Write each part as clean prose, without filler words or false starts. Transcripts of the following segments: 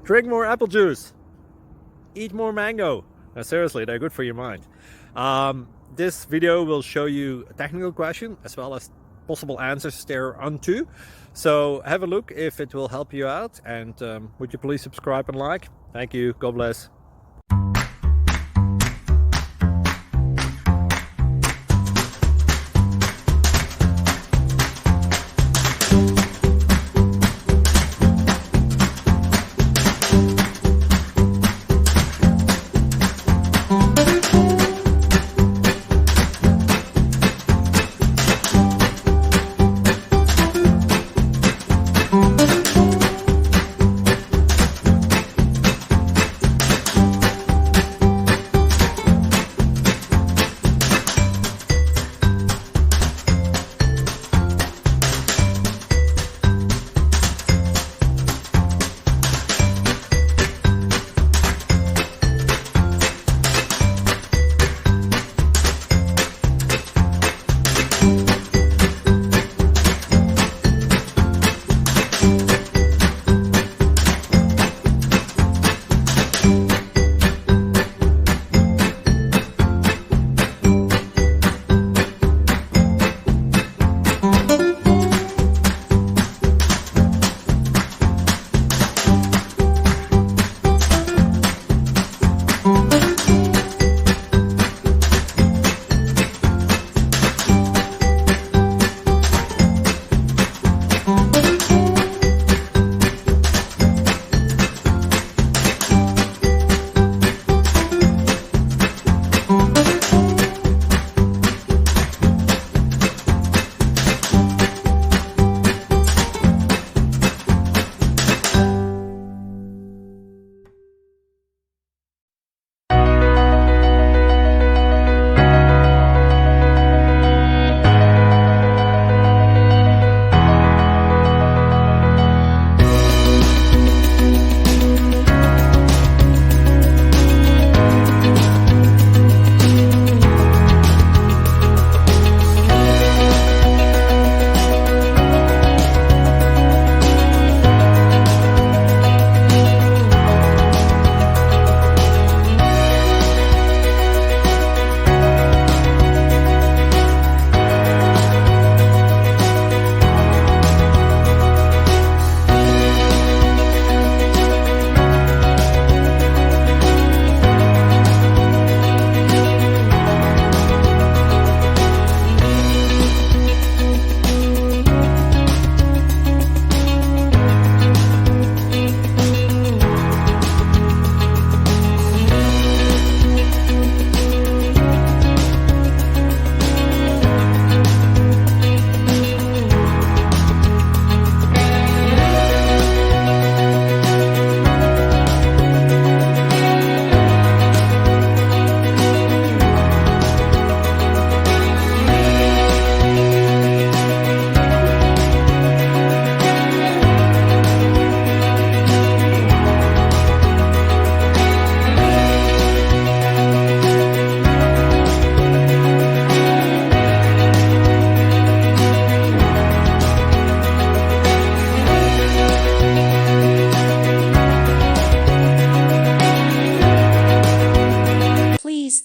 Drink more apple juice. Eat more mango. No, seriously, they're good for your mind. This video will show you a technical question as well as possible answers thereunto. So have a look if it will help you out, and would you please subscribe and like? Thank you. God bless.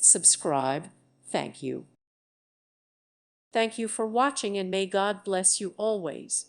Subscribe. Thank you. Thank you for watching, and may God bless you always.